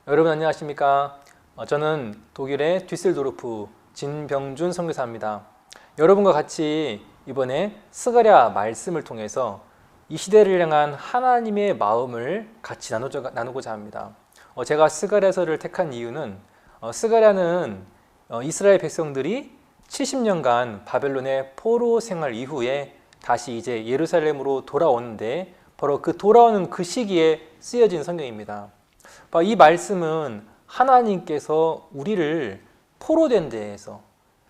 여러분 안녕하십니까? 저는 독일의 뒤셀도르프 진병준 선교사입니다. 여러분과 같이 이번에 스가랴 말씀을 통해서 이 시대를 향한 하나님의 마음을 같이 나누고자 합니다. 제가 스가랴서를 택한 이유는 스가랴는 이스라엘 백성들이 70년간 바벨론의 포로 생활 이후에 다시 이제 예루살렘으로 돌아오는데 바로 그 돌아오는 그 시기에 쓰여진 성경입니다. 이 말씀은 하나님께서 우리를 포로된 데에서,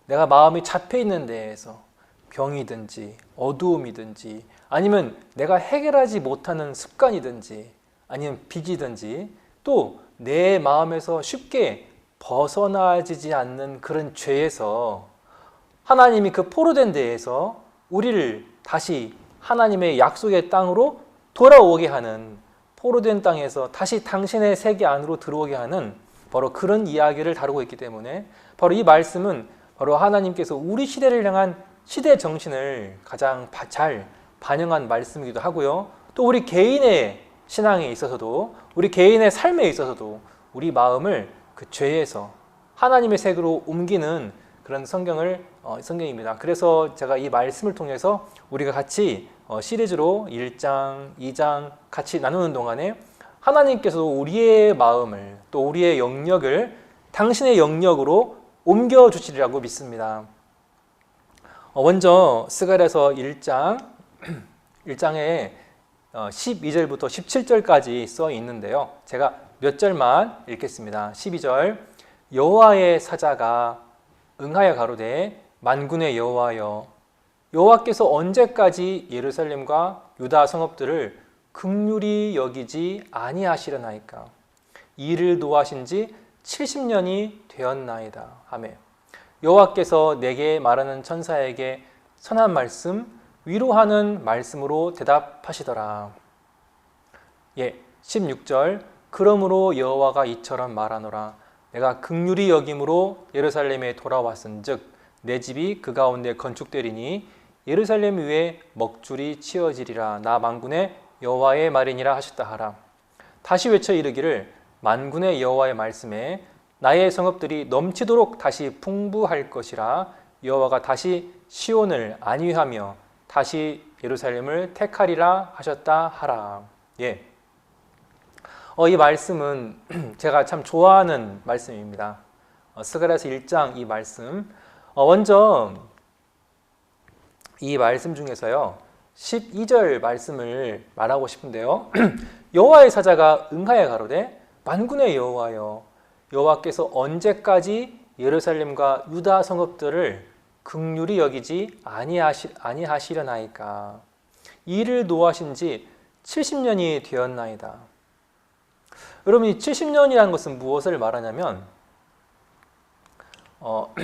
내가 마음이 잡혀있는 데에서 병이든지 어두움이든지 아니면 내가 해결하지 못하는 습관이든지 아니면 빚이든지 또 내 마음에서 쉽게 벗어나지지 않는 그런 죄에서 하나님이 그 포로된 데에서 우리를 다시 하나님의 약속의 땅으로 돌아오게 하는, 포로된 땅에서 다시 당신의 세계 안으로 들어오게 하는 바로 그런 이야기를 다루고 있기 때문에 바로 이 말씀은 바로 하나님께서 우리 시대를 향한 시대 정신을 가장 잘 반영한 말씀이기도 하고요. 또 우리 개인의 신앙에 있어서도, 우리 개인의 삶에 있어서도 우리 마음을 그 죄에서 하나님의 세계로 옮기는 그런 성경입니다. 그래서 제가 이 말씀을 통해서 우리가 같이 시리즈로 1장, 2장 같이 나누는 동안에 하나님께서 우리의 마음을 또 우리의 영역을 당신의 영역으로 옮겨주시리라고 믿습니다. 먼저 스가랴서 1장에 12절부터 17절까지 써 있는데요. 제가 몇 절만 읽겠습니다. 12절, 여호와의 사자가 응하여 가로되 만군의 여호와여, 여호와께서 언제까지 예루살렘과 유다 성읍들을 긍휼히 여기지 아니하시려나이까? 이를 노하신 지 70년이 되었나이다 하며, 여호와께서 내게 말하는 천사에게 선한 말씀, 위로하는 말씀으로 대답하시더라. 16절, 그러므로 여호와가 이처럼 말하노라. 내가 긍휼히 여김으로 예루살렘에 돌아왔은즉 내 집이 그 가운데 건축되리니 예루살렘 위에 먹줄이 치어지리라. 나 만군의 여호와의 말이니라 하셨다 하라. 다시 외쳐 이르기를, 만군의 여호와의 말씀에 나의 성읍들이 넘치도록 다시 풍부할 것이라. 여호와가 다시 시온을 안위하며 다시 예루살렘을 택하리라 하셨다 하라. 이 말씀은 제가 참 좋아하는 말씀입니다. 스가랴서 1장 이 말씀. 먼저 이 말씀 중에서요 12절 말씀을 말하고 싶은데요. 여호와의 사자가 응하여 가로되 만군의 여호와여, 여호와께서 언제까지 예루살렘과 유다 성읍들을 긍휼히 여기지 아니하시려나이까? 이를 노하신 지 70년이 되었나이다. 여러분, 이 70년이라는 것은 무엇을 말하냐면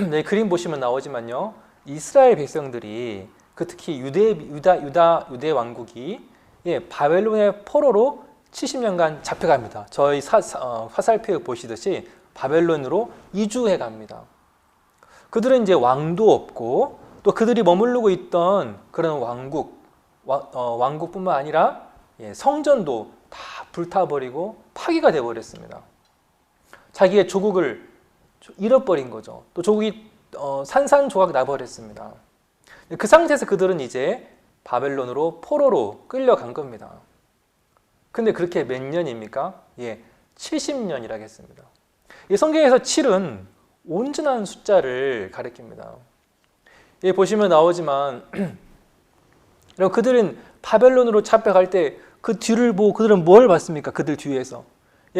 네, 그림 보시면 나오지만요, 이스라엘 백성들이 특히 유대 왕국이 바벨론의 포로로 70년간 잡혀갑니다. 저희 화살표 보시듯이 바벨론으로 이주해 갑니다. 그들은 이제 왕도 없고 또 그들이 머무르고 있던 그런 왕국뿐만 아니라 성전도 다 불타버리고 파괴가 되어버렸습니다. 자기의 조국을 잃어버린 거죠. 또 조국이 산산조각 나버렸습니다. 그 상태에서 그들은 이제 바벨론으로 포로로 끌려간 겁니다. 근데 그렇게 몇 년입니까? 70년이라겠습니다. 성경에서 7은 온전한 숫자를 가리킵니다. 보시면 나오지만 그들은 바벨론으로 잡혀갈 때 그 뒤를 보고 그들은 뭘 봤습니까? 그들 뒤에서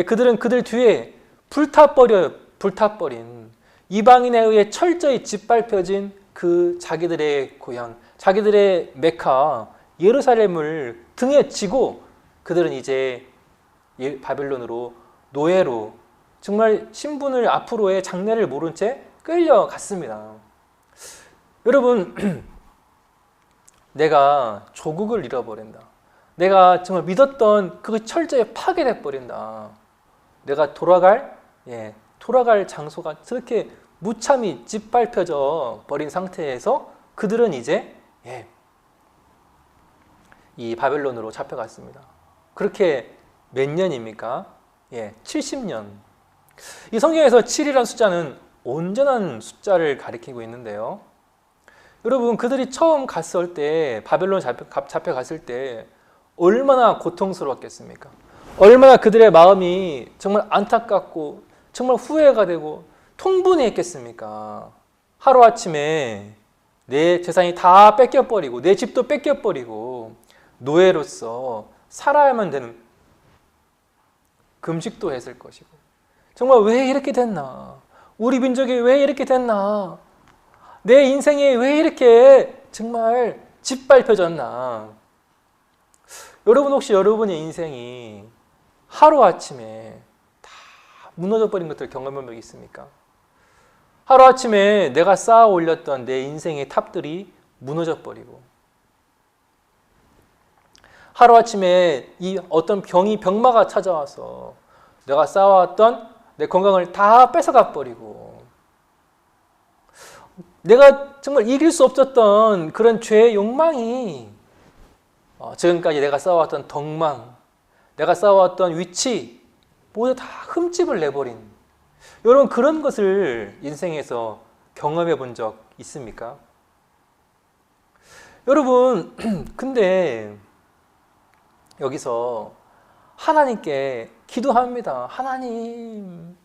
그들은 그들 뒤에 불타버린 이방인에 의해 철저히 짓밟혀진 그 자기들의 고향, 자기들의 메카 예루살렘을 등에 지고 그들은 이제 바벨론으로 노예로 정말 신분을 앞으로의 장래를 모른 채 끌려갔습니다. 여러분, 내가 조국을 잃어버린다. 내가 정말 믿었던 그거 철저히 파괴돼 버린다. 내가 돌아갈 장소가 저렇게 무참히 짓밟혀져 버린 상태에서 그들은 이제 이 바벨론으로 잡혀갔습니다. 그렇게 몇 년입니까? 70년. 이 성경에서 7이라는 숫자는 온전한 숫자를 가리키고 있는데요. 여러분, 그들이 처음 갔을 때, 바벨론 잡혀갔을 때 얼마나 고통스러웠겠습니까? 얼마나 그들의 마음이 정말 안타깝고 정말 후회가 되고 통분했겠습니까? 하루아침에 내 재산이 다 뺏겨버리고 내 집도 뺏겨버리고 노예로서 살아야만 되는 금식도 했을 것이고, 정말 왜 이렇게 됐나? 우리 민족이 왜 이렇게 됐나? 내 인생이 왜 이렇게 정말 짓밟혀졌나? 여러분, 혹시 여러분의 인생이 하루아침에 다 무너져버린 것들 경험한 적 있습니까? 하루아침에 내가 쌓아 올렸던 내 인생의 탑들이 무너져버리고, 하루아침에 이 어떤 병마가 찾아와서 내가 쌓아왔던 내 건강을 다 뺏어가 버리고, 내가 정말 이길 수 없었던 그런 죄의 욕망이 지금까지 내가 쌓아왔던 덕망, 내가 쌓아왔던 위치 모두 다 흠집을 내버린, 여러분, 그런 것을 인생에서 경험해 본 적 있습니까? 여러분, 근데 여기서 하나님께 기도합니다. 하나님,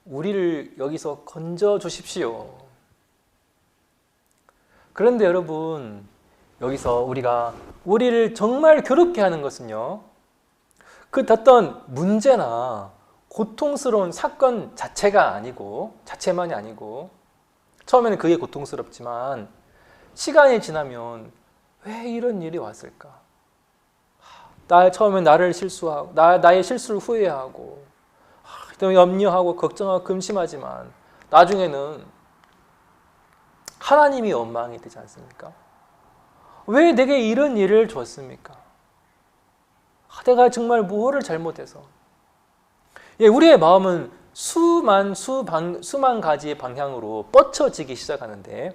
우리를 여기서 건져 주십시오. 그런데 여러분, 여기서 우리를 정말 괴롭게 하는 것은요, 그 어떤 문제나 고통스러운 사건 자체만이 아니고, 처음에는 그게 고통스럽지만 시간이 지나면 왜 이런 일이 왔을까? 처음에 나를 실수하고 나의 실수를 후회하고 염려하고 걱정하고 근심하지만 나중에는 하나님이 원망이 되지 않습니까? 왜 내게 이런 일을 줬습니까? 내가 정말 무엇을 잘못해서? 우리의 마음은 수만 가지의 방향으로 뻗쳐지기 시작하는데,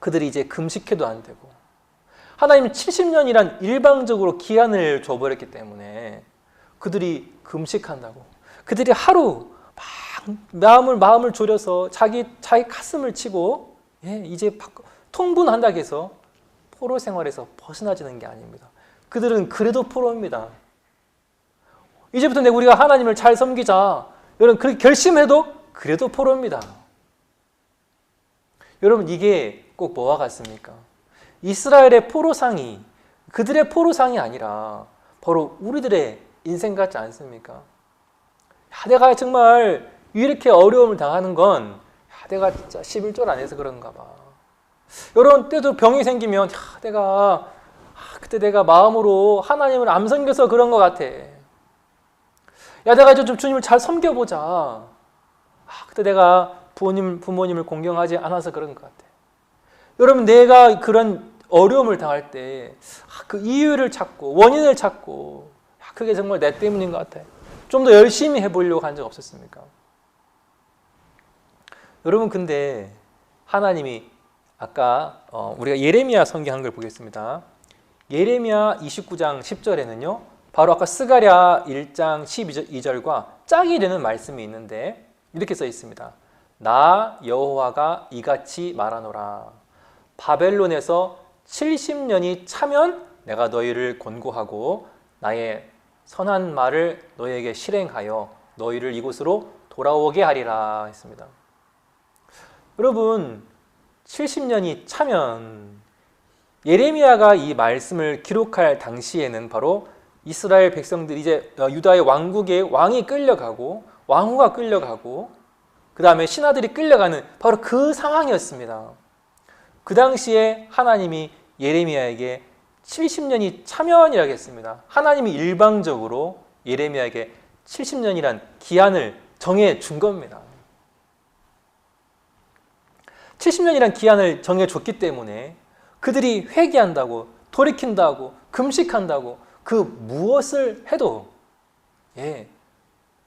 그들이 이제 금식해도 안 되고, 하나님은 70년이란 일방적으로 기한을 줘버렸기 때문에 그들이 금식한다고, 그들이 하루 막 마음을 졸여서 자기 가슴을 치고 이제 통분한다고 해서 포로 생활에서 벗어나지는 게 아닙니다. 그들은 그래도 포로입니다. 이제부터 우리가 하나님을 잘 섬기자, 여러분, 그렇게 결심해도 그래도 포로입니다. 여러분, 이게 꼭 뭐와 같습니까? 이스라엘의 포로상이 그들의 포로상이 아니라 바로 우리들의 인생 같지 않습니까? 내가 정말 이렇게 어려움을 당하는 건 내가 진짜 11절 안 해서 그런가 봐. 여러분, 때도 병이 생기면 그때 내가 마음으로 하나님을 안 섬겨서 그런 것 같아. 내가 좀 주님을 잘 섬겨보자. 그때 내가 부모님을 공경하지 않아서 그런 것 같아. 여러분, 내가 그런 어려움을 당할 때 그 이유를 찾고 원인을 찾고, 그게 정말 내 때문인 것 같아. 좀 더 열심히 해보려고 한 적 없었습니까? 여러분, 근데 하나님이 아까 우리가 예레미야 성경 한 걸 보겠습니다. 예레미야 29장 10절에는요, 바로 아까 스가랴 1장 12절과 짝이 되는 말씀이 있는데 이렇게 써 있습니다. 나 여호와가 이같이 말하노라. 바벨론에서 70년이 차면 내가 너희를 권고하고 나의 선한 말을 너희에게 실행하여 너희를 이곳으로 돌아오게 하리라 했습니다. 여러분, 70년이 차면, 예레미야가 이 말씀을 기록할 당시에는 바로 이스라엘 백성들이 이제 유다의 왕국의 왕이 끌려가고 왕후가 끌려가고 그 다음에 신하들이 끌려가는 바로 그 상황이었습니다. 그 당시에 하나님이 예레미야에게 70년이 차면이라고 했습니다. 하나님이 일방적으로 예레미야에게 70년이란 기한을 정해 준 겁니다. 70년이란 기한을 정해 줬기 때문에 그들이 회개한다고, 돌이킨다고, 금식한다고, 그 무엇을 해도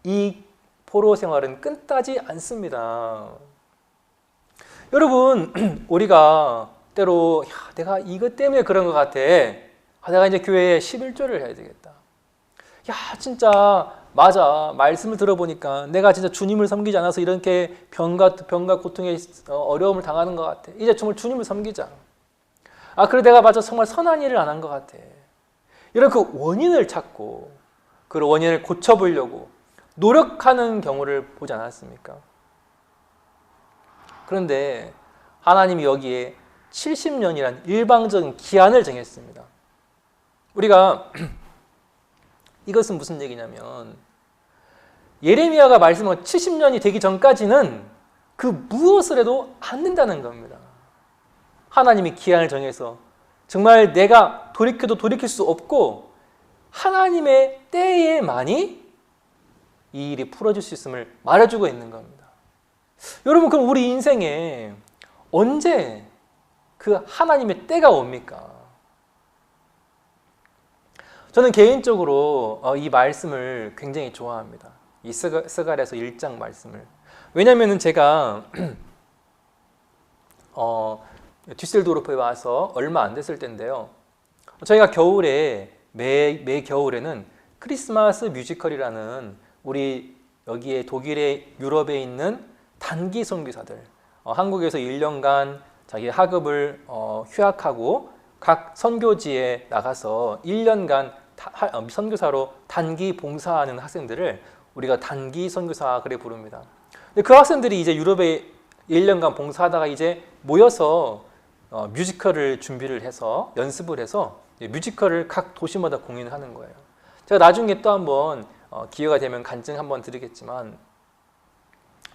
이 포로 생활은 끝나지 않습니다. 여러분, 우리가 때로 내가 이것 때문에 그런 것 같아. 내가 이제 교회에 11조를 해야 되겠다. 진짜 맞아. 말씀을 들어보니까 내가 진짜 주님을 섬기지 않아서 이렇게 병과 고통에 어려움을 당하는 것 같아. 이제 정말 주님을 섬기자. 아, 그래 내가 맞아 정말 선한 일을 안 한 것 같아. 이런 그 원인을 찾고 그 원인을 고쳐보려고 노력하는 경우를 보지 않았습니까? 그런데 하나님이 여기에 70년이란 일방적인 기한을 정했습니다. 우리가 이것은 무슨 얘기냐면 예레미야가 말씀한 70년이 되기 전까지는 그 무엇을 해도 안 된다는 겁니다. 하나님이 기한을 정해서 정말 내가 돌이켜도 돌이킬 수 없고 하나님의 때에만이 이 일이 풀어질 수 있음을 말해주고 있는 겁니다. 여러분, 그럼 우리 인생에 언제 그 하나님의 때가 옵니까? 저는 개인적으로 이 말씀을 굉장히 좋아합니다. 이 스가랴서 1장 말씀을. 왜냐하면 제가 듀셀도르프에 와서 얼마 안 됐을 때인데요. 저희가 겨울에 매 겨울에는 크리스마스 뮤지컬이라는 우리 여기에 독일에 유럽에 있는 단기 선교사들, 한국에서 1년간 자기 학업을 휴학하고 각 선교지에 나가서 1년간 선교사로 단기 봉사하는 학생들을 우리가 단기 선교사 그래 부릅니다. 근데 그 학생들이 이제 유럽에 1년간 봉사하다가 이제 모여서 뮤지컬을 준비를 해서 연습을 해서 뮤지컬을 각 도시마다 공연을 하는 거예요. 제가 나중에 또 한번 기회가 되면 간증 한번 드리겠지만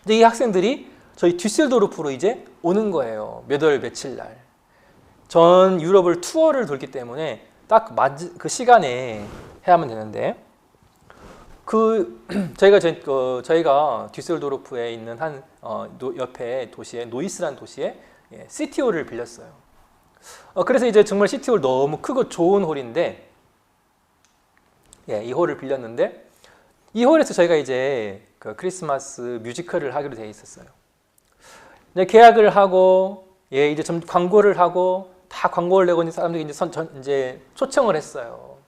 이제 이 학생들이 저희 듀셀도르프로 이제 오는 거예요. 몇 월 며칠 날. 전 유럽을 투어를 돌기 때문에 딱 그 시간에 해야만 되는데 저희가 듀셀도르프에 있는 한 옆에 도시에 노이스라는 도시에 시티홀을 빌렸어요. 그래서 이제 정말 시티홀 너무 크고 좋은 홀인데 이 홀을 빌렸는데 이 홀에서 저희가 이제 그 크리스마스 뮤지컬을 하기로 되어 있었어요. 이제 계약을 하고 이제 좀 광고를 하고 다 광고를 내고 있는 사람들이 이제 초청을 했어요.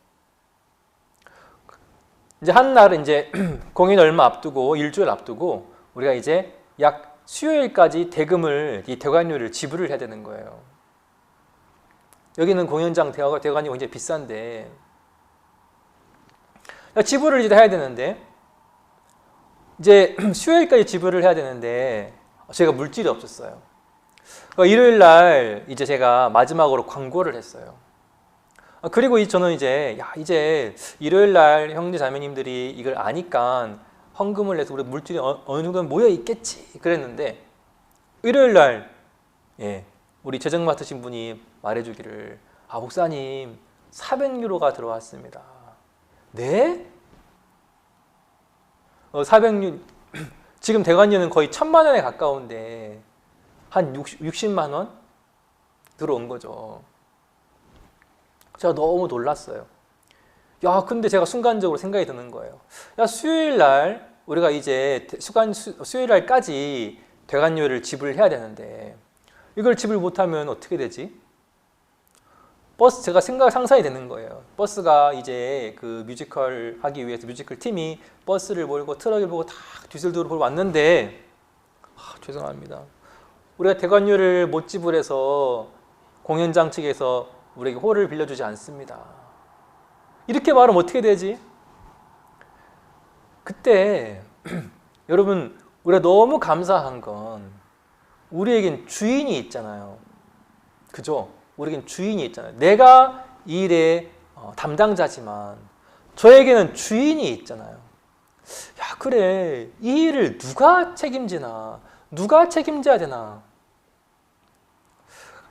이제 한 날 이제 공연 얼마 앞두고 일주일 앞두고 우리가 이제 약 수요일까지 대금을 이 대관료를 지불을 해야 되는 거예요. 여기는 공연장 대관료가 굉장히 비싼데 지불을 이제 해야 되는데 이제 수요일까지 지불을 해야 되는데 제가 물질이 없었어요. 일요일 날 이제 제가 마지막으로 광고를 했어요. 그리고 저는 이제 일요일 날 형제 자매님들이 이걸 아니까 헌금을 내서 우리 물질이 어느 정도는 모여 있겠지 그랬는데 일요일 날 우리 재정 맡으신 분이 말해주기를 목사님 400유로가 들어왔습니다. 네? 400유로 지금 대관료는 거의 1000만 원에 가까운데 한 60만 원 들어온 거죠. 제가 너무 놀랐어요. 근데 제가 순간적으로 생각이 드는 거예요. 수요일 날 우리가 이제 수요일 날까지 대관료를 지불해야 되는데 이걸 지불 못하면 어떻게 되지? 제가 상상이 되는 거예요. 버스가 이제 그 뮤지컬 하기 위해서 뮤지컬 팀이 버스를 몰고 트럭을 몰고 다 듀셀도르프로 왔는데 죄송합니다. 우리가 대관료를 못 지불해서 공연장 측에서 우리에게 홀을 빌려주지 않습니다. 이렇게 말하면 어떻게 되지? 그때 여러분 우리가 너무 감사한 건 우리에겐 주인이 있잖아요. 그죠? 우리에겐 주인이 있잖아요. 내가 이 일의 담당자지만 저에게는 주인이 있잖아요. 그래 이 일을 누가 책임지나 누가 책임져야 되나.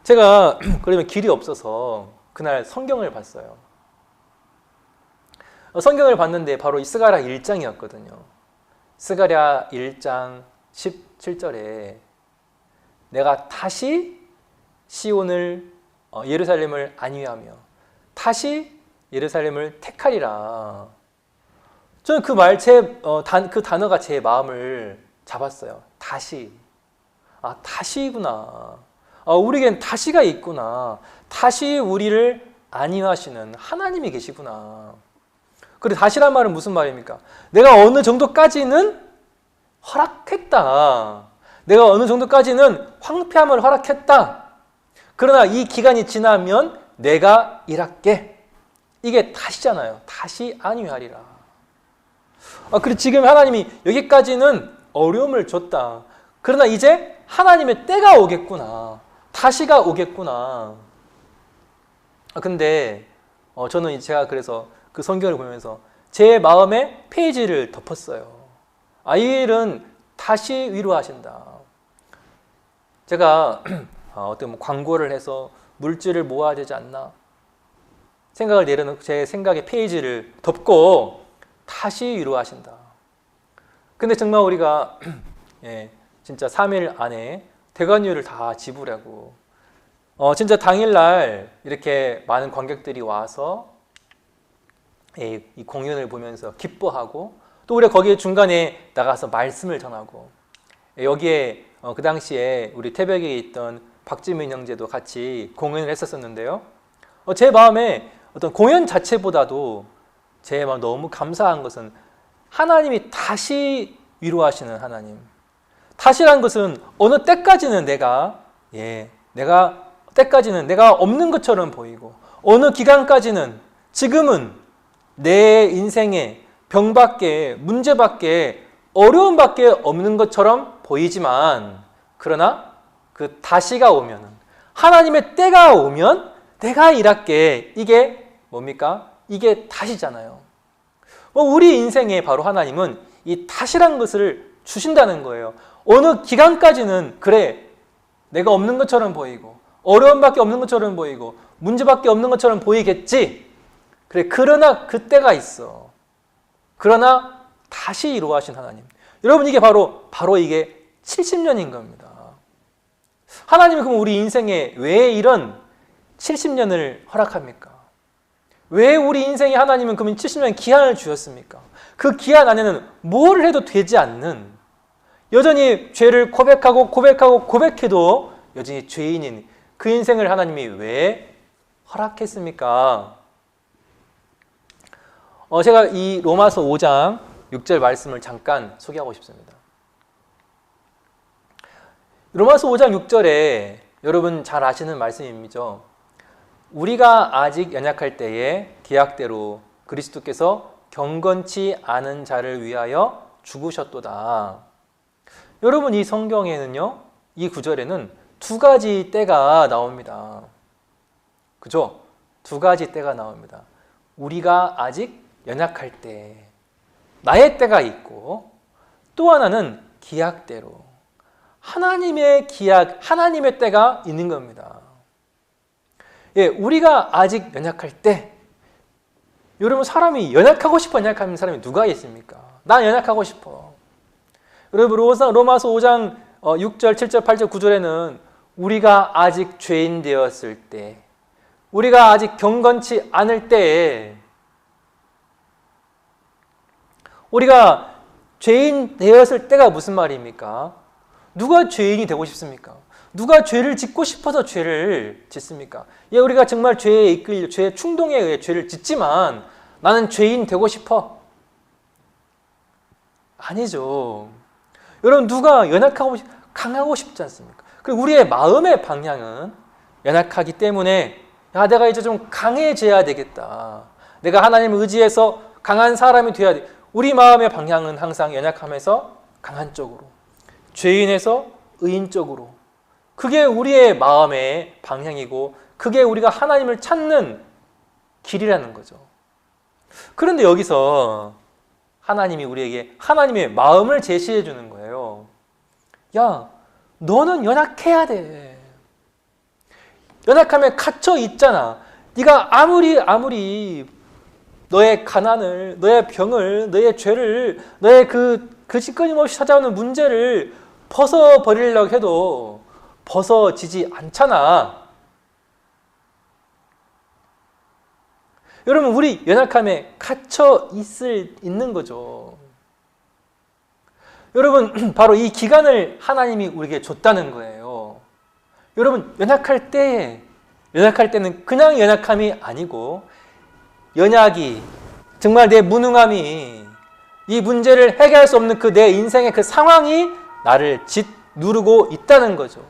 제가 그러면 길이 없어서 그날 성경을 봤어요. 성경을 봤는데 바로 이 스가랴 1장이었거든요. 스가랴 1장 17절에 내가 다시 시온을 예루살렘을 안위하며 다시 예루살렘을 택하리라. 저는 그 단어가 제 마음을 잡았어요. 다시. 다시구나. 우리에겐 다시가 있구나. 다시 우리를 안위하시는 하나님이 계시구나. 그리고 다시란 말은 무슨 말입니까? 내가 어느 정도까지는 허락했다. 내가 어느 정도까지는 황폐함을 허락했다. 그러나 이 기간이 지나면 내가 일할게. 이게 다시잖아요. 다시 안위하리라. 그리고 지금 하나님이 여기까지는 어려움을 줬다. 그러나 이제 하나님의 때가 오겠구나. 다시가 오겠구나. 근데 저는 제가 그래서 그 성경을 보면서 제 마음에 페이지를 덮었어요. 이 일은 다시 위로하신다. 제가 어떤 광고를 해서 물질을 모아야 되지 않나 생각을 내려놓고 제 생각의 페이지를 덮고 다시 위로하신다. 근데 정말 우리가 진짜 3일 안에 대관료를 다 지불하고 진짜 당일날 이렇게 많은 관객들이 와서 이 공연을 보면서 기뻐하고 또 우리가 거기에 중간에 나가서 말씀을 전하고 여기에 그 당시에 우리 태백에 있던 박지민 형제도 같이 공연을 했었는데요. 제 마음에 어떤 공연 자체보다도 제 마음 너무 감사한 것은 하나님이 다시 위로하시는 하나님. 다시란 것은 어느 때까지는 때까지는 내가 없는 것처럼 보이고 어느 기간까지는 지금은 내 인생에 병밖에 문제밖에 어려움밖에 없는 것처럼 보이지만 그러나 그 다시가 오면 하나님의 때가 오면 내가 일할게. 이게 뭡니까? 이게 다시잖아요. 우리 인생에 바로 하나님은 이 다시란 것을 주신다는 거예요. 어느 기간까지는 그래 내가 없는 것처럼 보이고 어려움밖에 없는 것처럼 보이고 문제밖에 없는 것처럼 보이겠지. 그래 그러나 그때가 있어. 그러나 다시 이루어하신 하나님. 여러분 이게 바로 이게 70년인 겁니다. 하나님은 그럼 우리 인생에 왜 이런 70년을 허락합니까? 왜 우리 인생에 하나님은 그러면 70년 기한을 주셨습니까? 그 기한 안에는 뭘 해도 되지 않는 여전히 죄를 고백해도 여전히 죄인인 그 인생을 하나님이 왜 허락했습니까? 제가 이 로마서 5장 6절 말씀을 잠깐 소개하고 싶습니다. 로마서 5장 6절에 여러분 잘 아시는 말씀이죠. 우리가 아직 연약할 때에 계약대로 그리스도께서 경건치 않은 자를 위하여 죽으셨도다. 여러분 이 성경에는요, 이 구절에는 두 가지 때가 나옵니다. 그죠? 두 가지 때가 나옵니다. 우리가 아직 연약할 때 나의 때가 있고 또 하나는 기약대로 하나님의 기약, 하나님의 때가 있는 겁니다. 우리가 아직 연약할 때 여러분 사람이 연약하고 싶어 연약하는 사람이 누가 있습니까? 난 연약하고 싶어. 여러분 로마서 5장 6절, 7절, 8절, 9절에는 우리가 아직 죄인 되었을 때 우리가 아직 경건치 않을 때에 우리가 죄인 되었을 때가 무슨 말입니까? 누가 죄인이 되고 싶습니까? 누가 죄를 짓고 싶어서 죄를 짓습니까? 우리가 정말 죄에 이끌려 죄의 충동에 의해 죄를 짓지만 나는 죄인 되고 싶어? 아니죠. 여러분 누가 강하고 싶지 않습니까? 그리고 우리의 마음의 방향은 연약하기 때문에 내가 이제 좀 강해져야 되겠다. 내가 하나님을 의지해서 강한 사람이 돼야 돼. 우리 마음의 방향은 항상 연약함에서 강한 쪽으로, 죄인에서 의인 쪽으로. 그게 우리의 마음의 방향이고 그게 우리가 하나님을 찾는 길이라는 거죠. 그런데 여기서 하나님이 우리에게 하나님의 마음을 제시해 주는 거예요. 야, 너는 연약해야 돼. 연약함에 갇혀 있잖아. 네가 아무리 너의 가난을, 너의 병을, 너의 죄를, 너의 그 끊임없이 찾아오는 문제를 벗어버리려고 해도 벗어지지 않잖아. 여러분 우리 연약함에 갇혀 있는 거죠. 여러분 바로 이 기간을 하나님이 우리에게 줬다는 거예요. 여러분 연약할 때는 그냥 연약함이 아니고 연약이 정말 내 무능함이, 이 문제를 해결할 수 없는 그 내 인생의 그 상황이 나를 짓누르고 있다는 거죠.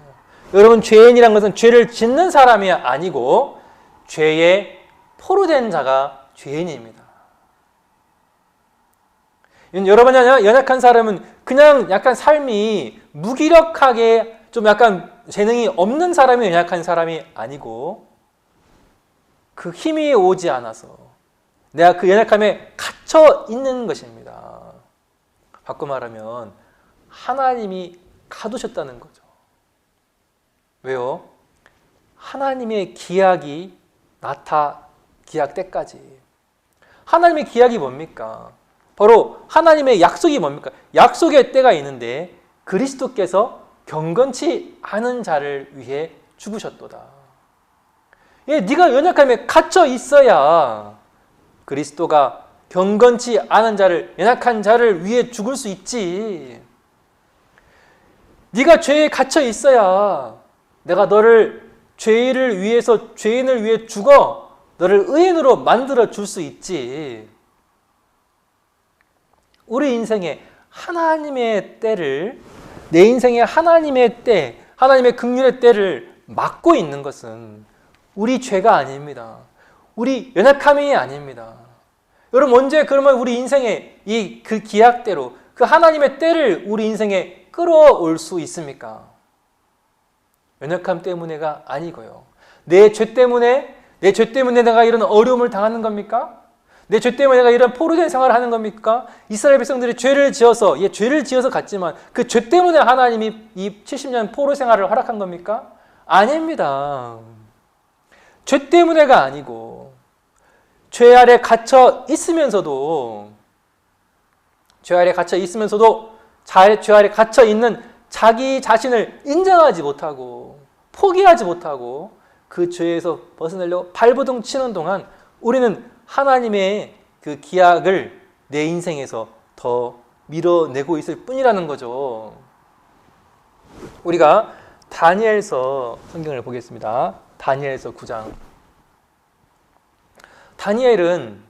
여러분, 죄인이란 것은 죄를 짓는 사람이 아니고 죄에 포로된 자가 죄인입니다. 여러분, 연약한 사람은 그냥 약간 삶이 무기력하게 좀 약간 재능이 없는 사람이 연약한 사람이 아니고 그 힘이 오지 않아서 내가 그 연약함에 갇혀 있는 것입니다. 바꿔 말하면 하나님이 가두셨다는 거죠. 왜요? 하나님의 기약이 기약 때까지. 하나님의 기약이 뭡니까? 바로 하나님의 약속이 뭡니까? 약속의 때가 있는데 그리스도께서 경건치 않은 자를 위해 죽으셨도다. 네가 연약함에 갇혀 있어야 그리스도가 경건치 않은 자를, 연약한 자를 위해 죽을 수 있지. 네가 죄에 갇혀 있어야 내가 너를 죄인을 위해 죽어 너를 의인으로 만들어 줄 수 있지. 우리 인생에 하나님의 때를, 내 인생에 하나님의 때, 하나님의 긍휼의 때를 막고 있는 것은 우리 죄가 아닙니다. 우리 연약함이 아닙니다. 여러분, 언제 그러면 우리 인생에 그 기약대로 그 하나님의 때를 우리 인생에 끌어올 수 있습니까? 연약함 때문에가 아니고요. 내 죄 때문에 내가 이런 어려움을 당하는 겁니까? 내 죄 때문에 내가 이런 포로된 생활을 하는 겁니까? 이스라엘 백성들이 죄를 지어서 갔지만 그 죄 때문에 하나님이 이 70년 포로 생활을 허락한 겁니까? 아닙니다. 죄 때문에가 아니고 죄 아래 갇혀 있으면서도 죄 아래 갇혀 있는 자기 자신을 인정하지 못하고 포기하지 못하고 그 죄에서 벗어나려고 발버둥 치는 동안 우리는 하나님의 그 기약을 내 인생에서 더 밀어내고 있을 뿐이라는 거죠. 우리가 다니엘서 성경을 보겠습니다. 다니엘서 9장. 다니엘은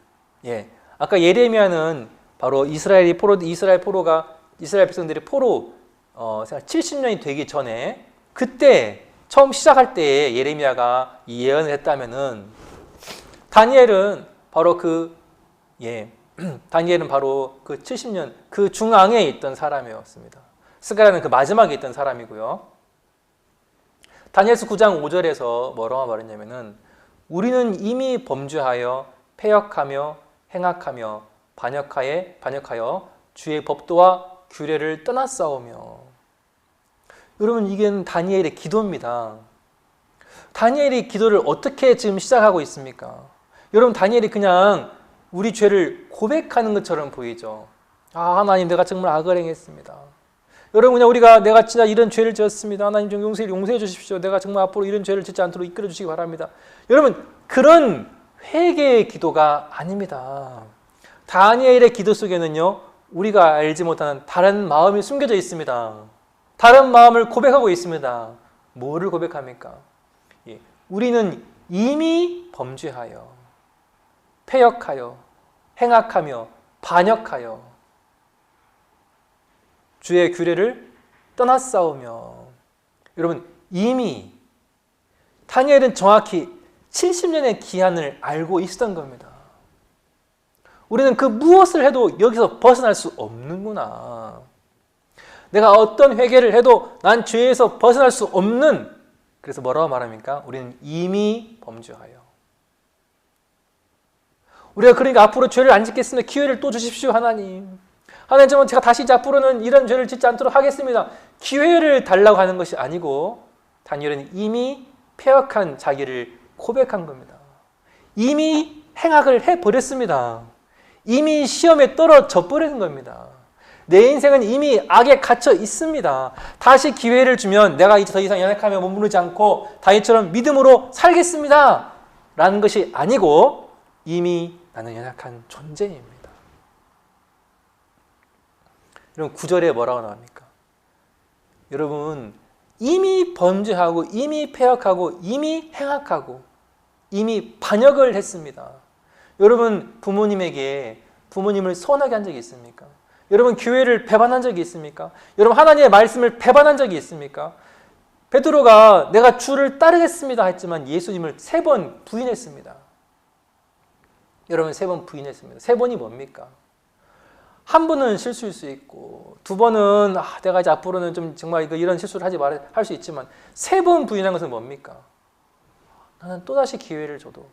아까 예레미야는 바로 이스라엘 백성들이 포로 생활 70년이 되기 전에 그때 처음 시작할 때 예레미야가 이 예언을 했다면은 다니엘은 바로 그 70년 그 중앙에 있던 사람이었습니다. 스가랴는 그 마지막에 있던 사람이고요. 다니엘서 9장 5절에서 뭐라고 말했냐면은 우리는 이미 범죄하여 패역하며 행악하며 반역하여 주의 법도와 규례를 떠났사오며. 여러분, 이게 다니엘의 기도입니다. 다니엘이 기도를 어떻게 지금 시작하고 있습니까? 여러분, 다니엘이 그냥 우리 죄를 고백하는 것처럼 보이죠. 하나님, 내가 정말 악을 행했습니다. 여러분, 그냥 내가 진짜 이런 죄를 지었습니다. 하나님 좀 용서해 주십시오. 내가 정말 앞으로 이런 죄를 짓지 않도록 이끌어 주시기 바랍니다. 여러분, 그런 회개의 기도가 아닙니다. 다니엘의 기도 속에는요, 우리가 알지 못하는 다른 마음이 숨겨져 있습니다. 다른 마음을 고백하고 있습니다. 뭐를 고백합니까? 우리는 이미 범죄하여 패역하여 행악하며 반역하여 주의 규례를 떠났사오며. 여러분, 이미 다니엘은 정확히 70년의 기한을 알고 있었던 겁니다. 우리는 그 무엇을 해도 여기서 벗어날 수 없는구나. 내가 어떤 회개를 해도 난 죄에서 벗어날 수 없는, 그래서 뭐라고 말합니까? 우리는 이미 범죄하여. 우리가 그러니까 앞으로 죄를 안 짓겠습니다. 기회를 또 주십시오, 하나님. 하나님, 정말 제가 다시 앞으로는 이런 죄를 짓지 않도록 하겠습니다. 기회를 달라고 하는 것이 아니고 다니엘은 이미 패역한 자기를 고백한 겁니다. 이미 행악을 해버렸습니다. 이미 시험에 떨어져 버리는 겁니다. 내 인생은 이미 악에 갇혀 있습니다. 다시 기회를 주면 내가 이제 더 이상 연약하며 머무르지 않고 다윗처럼 믿음으로 살겠습니다 라는 것이 아니고 이미 나는 연약한 존재입니다. 여러분, 9절에 뭐라고 나옵니까? 여러분, 이미 범죄하고 이미 패역하고 이미 행악하고 이미 반역을 했습니다. 여러분 부모님에게 부모님을 서운하게 한 적이 있습니까? 여러분 교회를 배반한 적이 있습니까? 여러분 하나님의 말씀을 배반한 적이 있습니까? 베드로가 내가 주를 따르겠습니다 했지만 예수님을 3번 부인했습니다. 여러분 3번 부인했습니다. 3번이 뭡니까? 한 번은 실수일 수 있고 2번은 내가 이제 앞으로는 좀 정말 이런 실수를 하지 말아야 할 수 있지만 3번 부인한 것은 뭡니까? 나는 또다시 기회를 줘도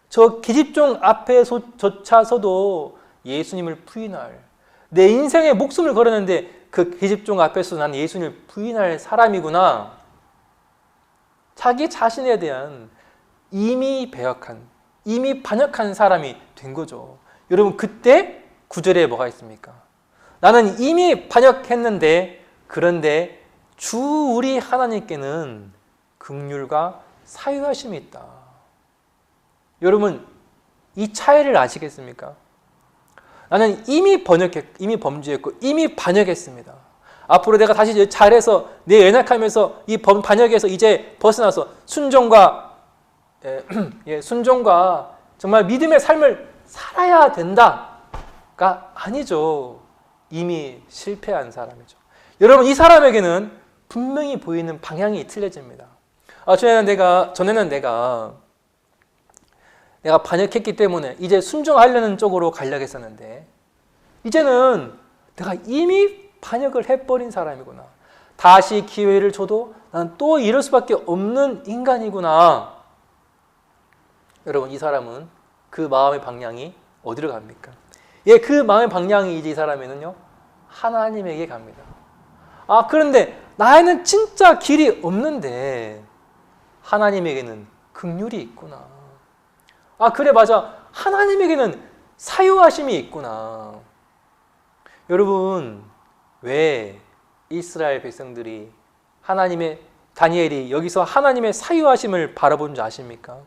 저 기집종 앞에조차서도 예수님을 부인할 내 인생의 목숨을 걸었는데 그 기집종 앞에서 나는 예수님을 부인할 사람이구나. 자기 자신에 대한 이미 배역한 이미 반역한 사람이 된 거죠. 여러분 그때 9절에 뭐가 있습니까? 나는 이미 반역했는데 그런데 주 우리 하나님께는 긍휼과 사유하심이 있다. 여러분 이 차이를 아시겠습니까? 나는 이미 범죄했고 이미 반역했습니다. 앞으로 내가 다시 잘해서 내 연약함에서 이 반역에서 이제 벗어나서 순종과 정말 믿음의 삶을 살아야 된다가 아니죠. 이미 실패한 사람이죠. 여러분 이 사람에게는 분명히 보이는 방향이 틀려집니다. 전에는 내가 반역했기 때문에 이제 순종하려는 쪽으로 가려고 했었는데 이제는 내가 이미 반역을 해버린 사람이구나. 다시 기회를 줘도 난 또 이럴 수밖에 없는 인간이구나. 여러분 이 사람은 그 마음의 방향이 어디로 갑니까? 그 마음의 방향이 이제 이 사람에는요 하나님에게 갑니다. 그런데 나에는 진짜 길이 없는데 하나님에게는 긍휼이 있구나. 그래 맞아. 하나님에게는 사유하심이 있구나. 여러분 왜 이스라엘 백성들이 다니엘이 여기서 하나님의 사유하심을 바라본 줄 아십니까?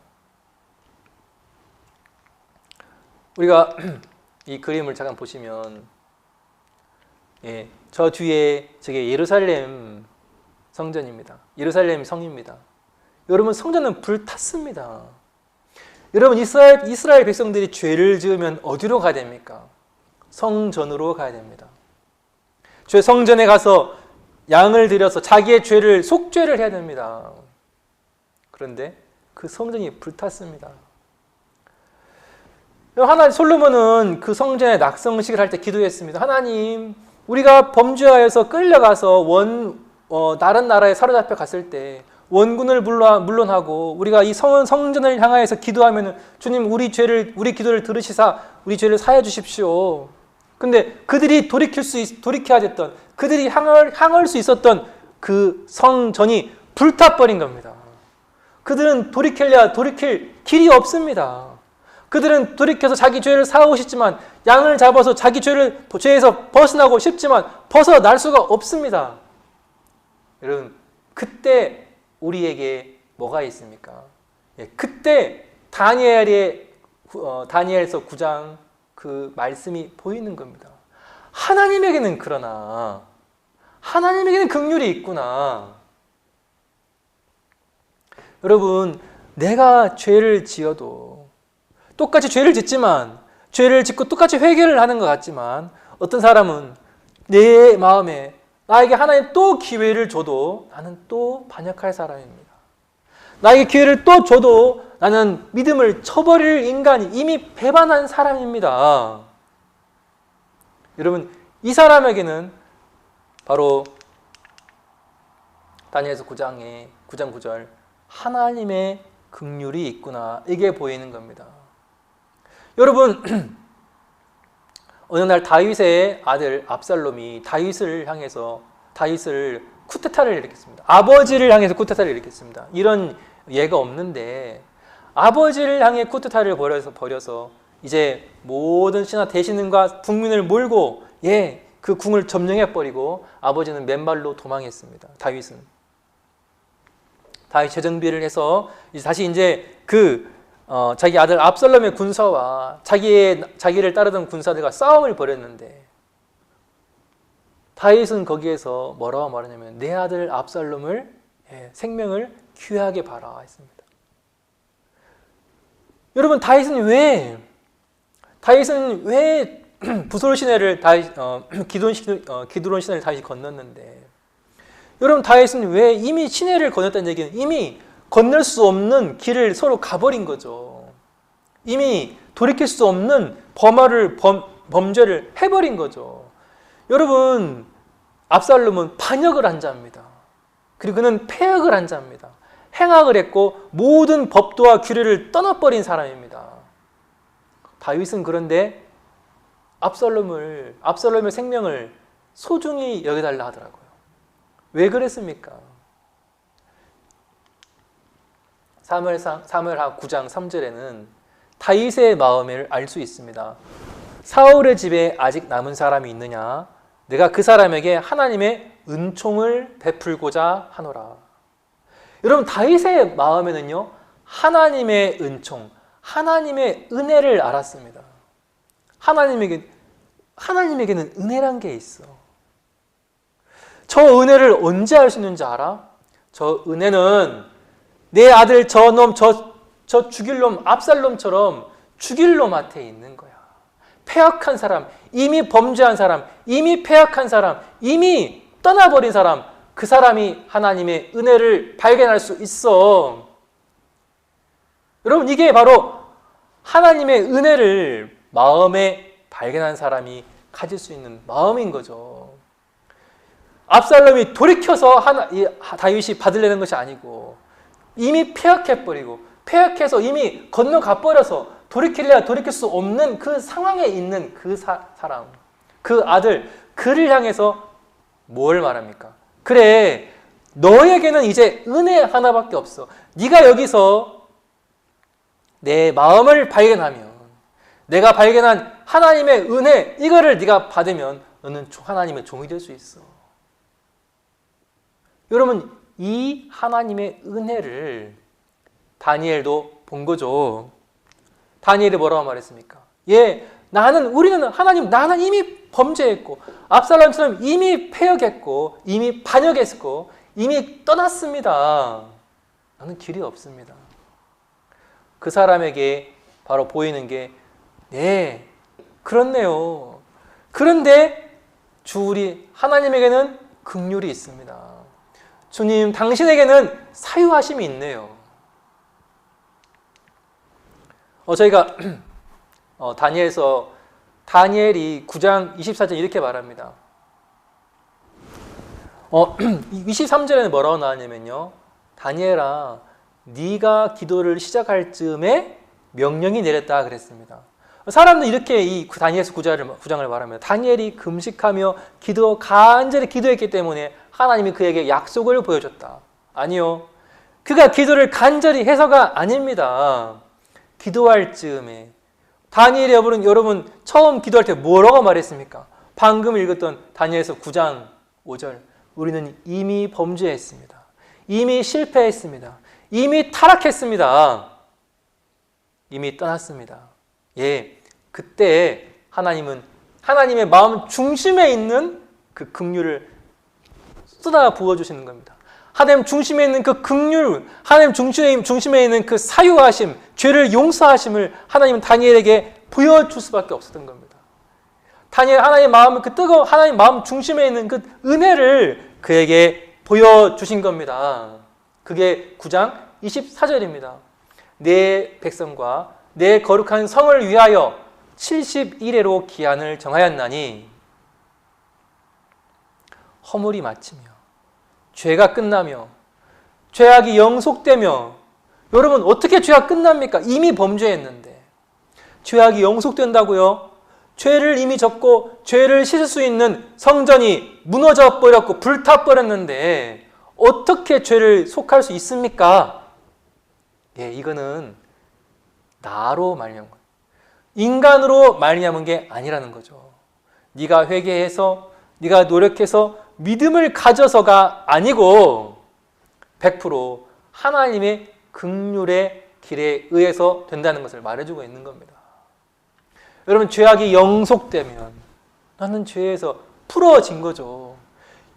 우리가 이 그림을 잠깐 보시면 저 뒤에 저게 예루살렘 성전입니다. 예루살렘 성입니다. 여러분 성전은 불탔습니다. 여러분 이스라엘 백성들이 죄를 지으면 어디로 가야 됩니까? 성전으로 가야 됩니다. 성전에 가서 양을 드려서 자기의 죄를 속죄를 해야 됩니다. 그런데 그 성전이 불탔습니다. 솔로몬은 그 성전에 낙성식을 할 때 기도했습니다. 하나님, 우리가 범죄하여서 끌려가서 다른 나라에 사로잡혀 갔을 때 원군을 물론하고 우리가 이 성전을 향하여서 기도하면 주님 우리 기도를 들으시사 우리 죄를 사해 주십시오. 근데 그들이 돌이켜야 됐던 그들이 향할 수 있었던 그 성전이 불타버린 겁니다. 그들은 돌이킬 길이 없습니다. 그들은 돌이켜서 자기 죄를 사하고 싶지만 양을 잡아서 자기 죄에서 벗어나고 싶지만 벗어날 수가 없습니다. 여러분 그때 우리에게 뭐가 있습니까? 그때 다니엘서 9장 그 말씀이 보이는 겁니다. 하나님에게는 긍휼이 있구나. 여러분 내가 죄를 지어도 똑같이 죄를 짓지만 죄를 짓고 똑같이 회개를 하는 것 같지만 어떤 사람은 내 마음에 나에게 하나님 또 기회를 줘도 나는 또 반역할 사람입니다. 나에게 기회를 또 줘도 나는 믿음을 쳐버릴 인간이 이미 배반한 사람입니다. 여러분 이 사람에게는 바로 다니엘서 9장 9절 하나님의 긍휼이 있구나 이게 보이는 겁니다. 여러분 어느 날 다윗의 아들 압살롬이 다윗을 쿠데타를 일으켰습니다. 아버지를 향해서 쿠데타를 일으켰습니다. 이런 예가 없는데 아버지를 향해 쿠데타를 벌여서 이제 모든 신하 대신과 국민을 몰고 그 궁을 점령해버리고 아버지는 맨발로 도망했습니다. 다윗이 재정비를 해서 다시 이제 자기 아들 압살롬의 군사와 자기를 따르던 군사들과 싸움을 벌였는데 다윗은 거기에서 뭐라고 말하냐면 내 아들 압살롬을 생명을 귀하게 봐라 했습니다. 여러분 다윗은 왜 다윗은 왜 부솔 시내를 기드론 시내를 다윗이 건넜는데, 여러분 다윗은 왜 이미 시내를 건넜다는 얘기는 이미 건널 수 없는 길을 서로 가버린 거죠. 이미 돌이킬 수 없는 범죄를 해버린 거죠. 여러분, 압살롬은 반역을 한 자입니다. 그리고 그는 패역을 한 자입니다. 행악을 했고 모든 법도와 규례를 떠나버린 사람입니다. 다윗은 그런데 압살롬의 생명을 소중히 여겨달라 하더라고요. 왜 그랬습니까? 사무엘하 9장 3절에는 다윗의 마음을 알 수 있습니다. 사울의 집에 아직 남은 사람이 있느냐? 내가 그 사람에게 하나님의 은총을 베풀고자 하노라. 여러분, 다윗의 마음에는요, 하나님의 은총, 하나님의 은혜를 알았습니다. 하나님에게는 은혜란 게 있어. 저 은혜를 언제 알 수 있는지 알아? 저 은혜는 내 아들 저 죽일 놈 압살롬처럼 죽일 놈한테 있는 거야. 패역한 사람, 이미 범죄한 사람, 이미 패역한 사람, 이미 떠나버린 사람, 그 사람이 하나님의 은혜를 발견할 수 있어. 여러분, 이게 바로 하나님의 은혜를 마음에 발견한 사람이 가질 수 있는 마음인 거죠. 압살롬이 돌이켜서 다윗이 받으려는 것이 아니고 이미 패역해버리고 패역해서 이미 건너가버려서 돌이킬래야 돌이킬 수 없는 그 상황에 있는 그 사람, 그 아들, 그를 향해서 뭘 말합니까? 그래, 너에게는 이제 은혜 하나밖에 없어. 네가 여기서 내 마음을 발견하면, 내가 발견한 하나님의 은혜, 이거를 네가 받으면 너는 하나님의 종이 될 수 있어. 여러분, 이 하나님의 은혜를 다니엘도 본 거죠. 다니엘이 뭐라고 말했습니까? 나는 이미 범죄했고 압살롬처럼 이미 패역했고 이미 반역했고 이미 떠났습니다. 나는 길이 없습니다. 그 사람에게 바로 보이는 게 그렇네요. 그런데 우리 하나님에게는 긍휼이 있습니다. 주님, 당신에게는 사유하심이 있네요. 저희가 다니엘이 9장 24절 이렇게 말합니다. 23절에는 뭐라고 나왔냐면요, 다니엘아, 네가 기도를 시작할 즈음에 명령이 내렸다 그랬습니다. 사람들은 이렇게 이 다니엘서 9장을 말하면 다니엘이 금식하며 간절히 기도했기 때문에 하나님이 그에게 약속을 보여줬다. 아니요, 그가 기도를 간절히 해서가 아닙니다. 기도할 즈음에 다니엘이 여러분 처음 기도할 때 뭐라고 말했습니까? 방금 읽었던 다니엘서 9장 5절, 우리는 이미 범죄했습니다. 이미 실패했습니다. 이미 타락했습니다. 이미 떠났습니다. 그때 하나님은 하나님의 마음 중심에 있는 그 긍휼을 쏟아 부어주시는 겁니다. 하나님 중심에 있는 그 긍휼, 하나님 중심에 있는 그 사유하심, 죄를 용서하심을 하나님은 다니엘에게 보여줄 수밖에 없었던 겁니다. 하나님 마음 중심에 있는 그 은혜를 그에게 보여주신 겁니다. 그게 9장 24절입니다. 내 백성과 내 거룩한 성을 위하여 70일에로 기한을 정하였나니, 허물이 마치며 죄가 끝나며 죄악이 영속되며, 여러분 어떻게 죄가 끝납니까? 이미 범죄했는데 죄악이 영속된다고요? 죄를 이미 졌고 죄를 씻을 수 있는 성전이 무너져 버렸고 불타 버렸는데 어떻게 죄를 속할 수 있습니까? 이거는 나로 말미암은 거예요. 인간으로 말미암은 게 아니라는 거죠. 네가 회개해서, 네가 노력해서 믿음을 가져서가 아니고 100% 하나님의 긍휼의 길에 의해서 된다는 것을 말해주고 있는 겁니다. 여러분, 죄악이 영속되면 나는 죄에서 풀어진 거죠.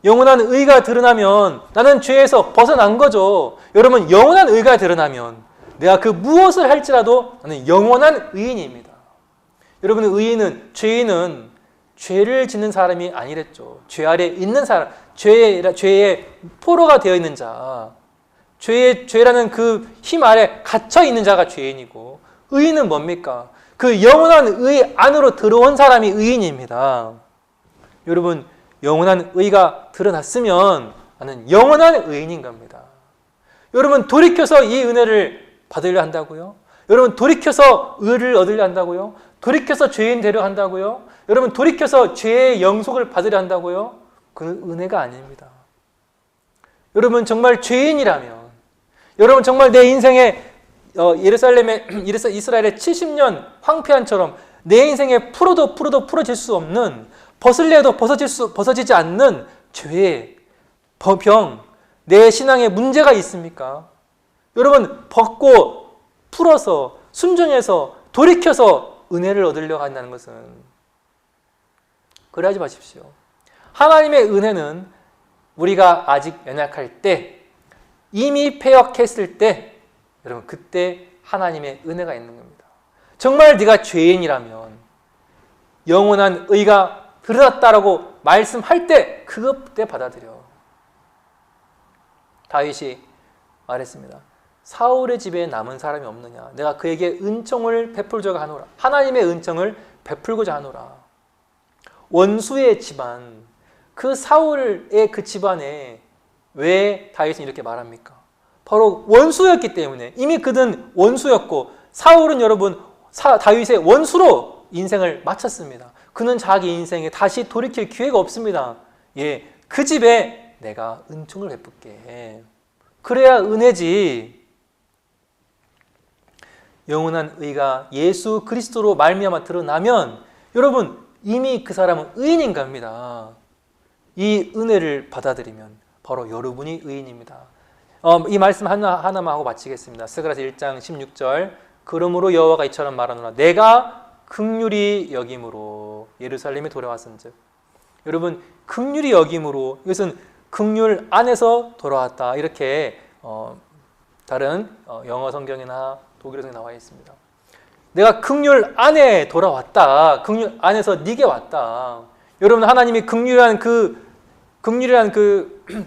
영원한 의가 드러나면 나는 죄에서 벗어난 거죠. 여러분, 영원한 의가 드러나면 내가 그 무엇을 할지라도 나는 영원한 의인입니다. 여러분, 죄인은 죄를 짓는 사람이 아니랬죠. 죄 아래 있는 사람, 죄의 포로가 되어 있는 자, 죄라는 그 힘 아래 갇혀 있는 자가 죄인이고, 의인은 뭡니까? 그 영원한 의 안으로 들어온 사람이 의인입니다. 여러분, 영원한 의가 드러났으면 나는 영원한 의인인 겁니다. 여러분, 돌이켜서 이 은혜를 받으려 한다고요? 여러분, 돌이켜서 의를 얻으려 한다고요? 돌이켜서 죄인 되려 한다고요? 여러분, 돌이켜서 죄의 영속을 받으려 한다고요? 그 은혜가 아닙니다. 여러분, 정말 죄인이라면, 여러분 정말 내 인생에 이스라엘의 70년 황폐한처럼 내 인생에 풀어도 풀어질 수 없는, 벗을래도 벗어지지 않는 죄의 병, 내 신앙에 문제가 있습니까? 여러분, 벗고 풀어서 순종해서 돌이켜서 은혜를 얻으려고 한다는 것은 그러하지 마십시오. 하나님의 은혜는 우리가 아직 연약할 때, 이미 패역했을 때, 여러분 그때 하나님의 은혜가 있는 겁니다. 정말 네가 죄인이라면 영원한 의가 드러났다라고 말씀할 때 그때 받아들여. 다윗이 말했습니다. 사울의 집에 남은 사람이 없느냐? 내가 그에게 은총을 베풀고자 하노라. 하나님의 은총을 베풀고자 하노라. 원수의 집안, 그 사울의 그 집안에 왜 다윗은 이렇게 말합니까? 바로 원수였기 때문에. 이미 그는 원수였고, 사울은 여러분 다윗의 원수로 인생을 마쳤습니다. 그는 자기 인생에 다시 돌이킬 기회가 없습니다. 예, 그 집에 내가 은총을 베풀게. 그래야 은혜지. 영원한 의가 예수 그리스도로 말미암아 드러나면 여러분 이미 그 사람은 의인인 겁니다. 이 은혜를 받아들이면 바로 여러분이 의인입니다. 이 말씀 하나만 하고 마치겠습니다. 스가랴서 1장 16절. 그러므로 여호와가 이처럼 말하노라. 내가 긍휼히 여김으로 예루살렘에 돌아왔은즉. 여러분, 긍휼히 여김으로, 이것은 긍휼 안에서 돌아왔다, 이렇게 다른 영어 성경이나 독일어 성경에 나와 있습니다. 내가 긍휼 안에 돌아왔다. 긍휼 안에서 네게 왔다. 여러분, 하나님이 긍휼이란 그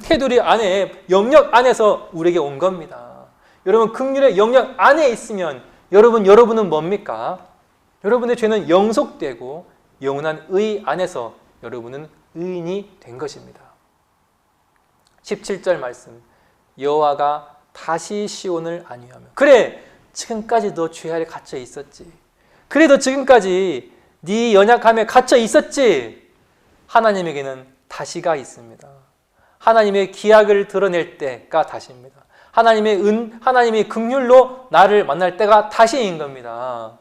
테두리 안에, 영역 안에서 우리에게 온 겁니다. 여러분, 긍휼의 영역 안에 있으면 여러분은 뭡니까? 여러분의 죄는 영속되고 영원한 의 안에서 여러분은 의인이 된 것입니다. 17절 말씀. 여호와가 다시 시온을 안위하며. 그래, 지금까지 너 죄 아래 갇혀 있었지. 그래, 너 지금까지 네 연약함에 갇혀 있었지. 하나님에게는 다시가 있습니다. 하나님의 기약을 드러낼 때가 다시입니다. 하나님의 긍휼로 나를 만날 때가 다시인 겁니다.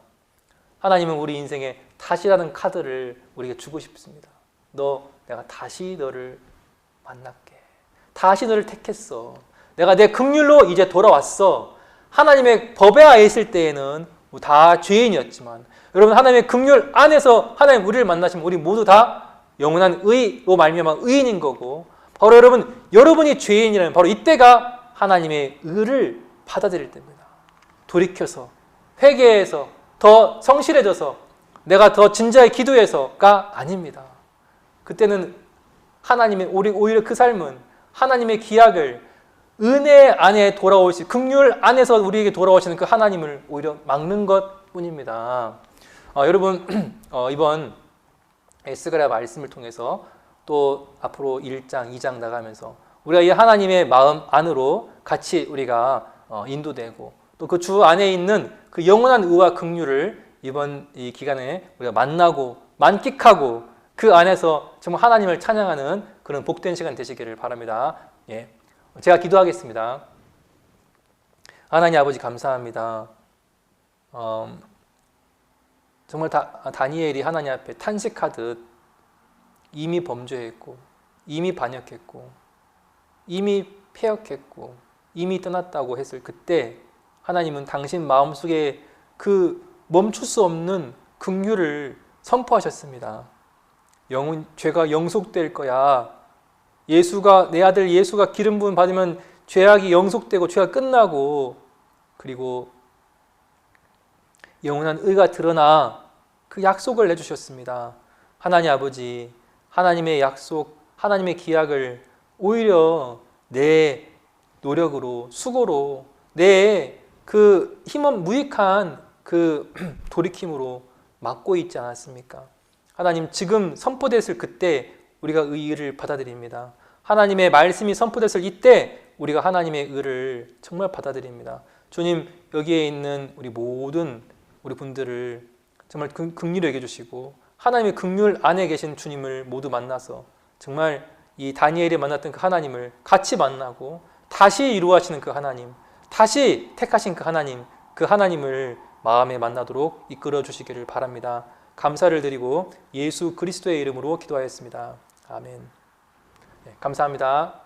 하나님은 우리 인생에 다시라는 카드를 우리에게 주고 싶습니다. 내가 다시 너를 만날게. 다시 너를 택했어. 내가 내 긍휼로 이제 돌아왔어. 하나님의 법에 하에 있을 때에는 다 죄인이었지만, 여러분 하나님의 긍휼 안에서 하나님 우리를 만나시면 우리 모두 다 영원한 의로 말미암아 의인인 거고, 바로 여러분이 죄인이라면 바로 이때가 하나님의 의를 받아들일 때입니다. 돌이켜서, 회개해서, 더 성실해져서, 내가 더 진지하게 기도해서가 아닙니다. 그때는 오히려 그 삶은 하나님의 기약을, 은혜 안에 돌아오시, 긍휼 안에서 우리에게 돌아오시는 그 하나님을 오히려 막는 것 뿐입니다. 여러분, 이번 스가랴 말씀을 통해서 또 앞으로 1장, 2장 나가면서 우리가 이 하나님의 마음 안으로 같이 우리가 인도되고, 또 그 주 안에 있는 그 영원한 의와 긍휼을 이번 이 기간에 우리가 만나고 만끽하고, 그 안에서 정말 하나님을 찬양하는 그런 복된 시간 되시기를 바랍니다. 예, 제가 기도하겠습니다. 하나님 아버지, 감사합니다. 정말 다니엘이 하나님 앞에 탄식하듯 이미 범죄했고, 이미 반역했고, 이미 패역했고, 이미 떠났다고 했을 그때 하나님은 당신 마음속에 그 멈출 수 없는 긍휼을 선포하셨습니다. 죄가 영속될 거야. 내 아들 예수가 기름 부음 받으면 죄악이 영속되고 죄가 끝나고, 그리고 영원한 의가 드러나 그 약속을 내주셨습니다. 하나님 아버지, 하나님의 약속, 하나님의 기약을 오히려 내 노력으로, 수고로, 내 그 힘은 무익한 그 돌이킴으로 막고 있지 않았습니까? 하나님, 지금 선포됐을 그때 우리가 의를 받아들입니다. 하나님의 말씀이 선포됐을 이때 우리가 하나님의 의를 정말 받아들입니다. 주님, 여기에 있는 우리 모든 우리 분들을 정말 긍휼히 여겨 주시고 하나님의 긍휼 안에 계신 주님을 모두 만나서 정말 이 다니엘이 만났던 그 하나님을 같이 만나고 다시 이루어하시는 그 하나님, 다시 택하신 그 하나님을 마음에 만나도록 이끌어 주시기를 바랍니다. 감사를 드리고 예수 그리스도의 이름으로 기도하였습니다. 아멘. 네, 감사합니다.